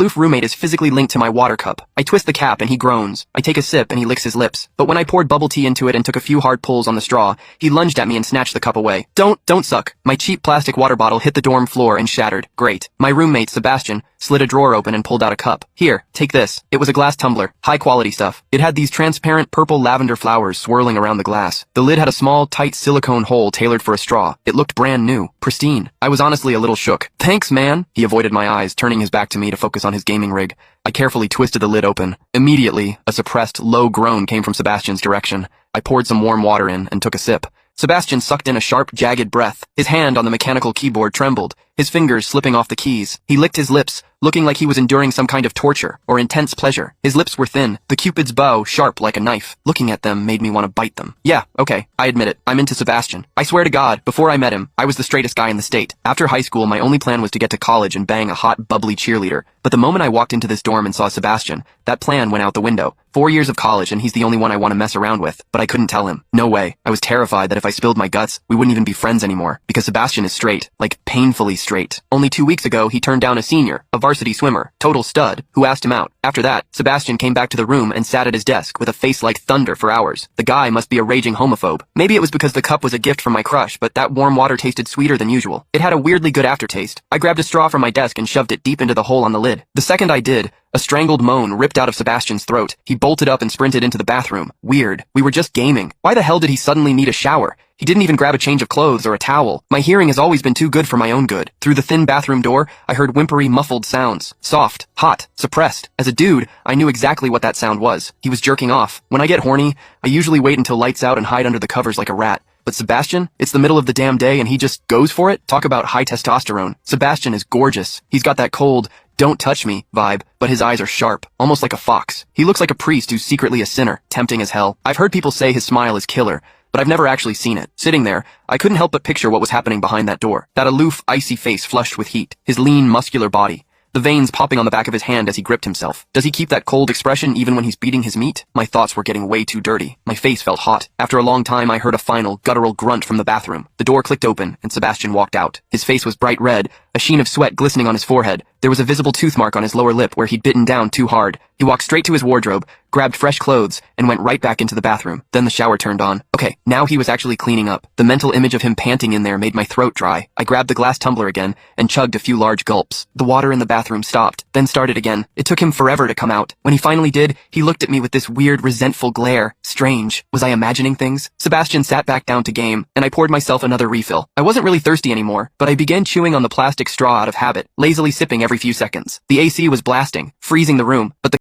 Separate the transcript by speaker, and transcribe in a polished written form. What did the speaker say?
Speaker 1: Loof roommate is physically linked to my water cup. I twist the cap and he groans. I take a sip and he licks his lips. But when I poured bubble tea into it and took a few hard pulls on the straw, he lunged at me and snatched the cup away. Don't suck. My cheap plastic water bottle hit the dorm floor and shattered. Great. My roommate, Sebastian, slid a drawer open and pulled out a cup. Here, take this. It was a glass tumbler. High quality stuff. It had these transparent purple lavender flowers swirling around the glass. The lid had a small, tight silicone hole tailored for a straw. It looked brand new. Pristine. I was honestly a little shook. Thanks, man. He avoided my eyes, turning his back to me to focus on his gaming rig. I carefully twisted the lid open. Immediately, a suppressed, low groan came from Sebastian's direction. I poured some warm water in and took a sip. Sebastian sucked in a sharp, jagged breath. His hand on the mechanical keyboard trembled, his fingers slipping off the keys. He licked his lips, looking like he was enduring some kind of torture or intense pleasure. His lips were thin, the Cupid's bow sharp like a knife. Looking at them made me want to bite them. Yeah, okay, I admit it. I'm into Sebastian. I swear to God, before I met him, I was the straightest guy in the state. After high school, my only plan was to get to college and bang a hot, bubbly cheerleader. But the moment I walked into this dorm and saw Sebastian, that plan went out the window. 4 years of college and he's the only one I want to mess around with, but I couldn't tell him. No way. I was terrified that if I spilled my guts, we wouldn't even be friends anymore, because Sebastian is straight, like painfully straight. Only 2 weeks ago, he turned down a senior, a varsity swimmer, total stud, who asked him out. After that, Sebastian came back to the room and sat at his desk with a face like thunder for hours. The guy must be a raging homophobe. Maybe it was because the cup was a gift from my crush, but that warm water tasted sweeter than usual. It had a weirdly good aftertaste. I grabbed a straw from my desk and shoved it deep into the hole on the lid. The second I did, a strangled moan ripped out of Sebastian's throat. He bolted up and sprinted into the bathroom. Weird. We were just gaming. Why the hell did he suddenly need a shower? He didn't even grab a change of clothes or a towel. My hearing has always been too good for my own good. Through the thin bathroom door, I heard whimpery, muffled sounds. Soft, hot, suppressed. As a dude, I knew exactly what that sound was. He was jerking off. When I get horny, I usually wait until lights out and hide under the covers like a rat. But Sebastian, it's the middle of the damn day and he just goes for it? Talk about high testosterone. Sebastian is gorgeous. He's got that cold, don't touch me vibe, but his eyes are sharp, almost like a fox. He looks like a priest who's secretly a sinner, tempting as hell. I've heard people say his smile is killer, but I've never actually seen it. Sitting there, I couldn't help but picture what was happening behind that door. That aloof, icy face flushed with heat, his lean, muscular body, the veins popping on the back of his hand as he gripped himself. Does he keep that cold expression even when he's beating his meat? My thoughts were getting way too dirty. My face felt hot. After a long time, I heard a final, guttural grunt from the bathroom. The door clicked open, and Sebastian walked out. His face was bright red, a sheen of sweat glistening on his forehead. There was a visible tooth mark on his lower lip where he'd bitten down too hard. He walked straight to his wardrobe, grabbed fresh clothes, and went right back into the bathroom. Then the shower turned on. Okay, now he was actually cleaning up. The mental image of him panting in there made my throat dry. I grabbed the glass tumbler again and chugged a few large gulps. The water in the bathroom stopped, then started again. It took him forever to come out. When he finally did, he looked at me with this weird, resentful glare. Strange. Was I imagining things? Sebastian sat back down to game, and I poured myself another refill. I wasn't really thirsty anymore, but I began chewing on the plastic straw out of habit, lazily sipping every few seconds. The AC was blasting, freezing the room, but the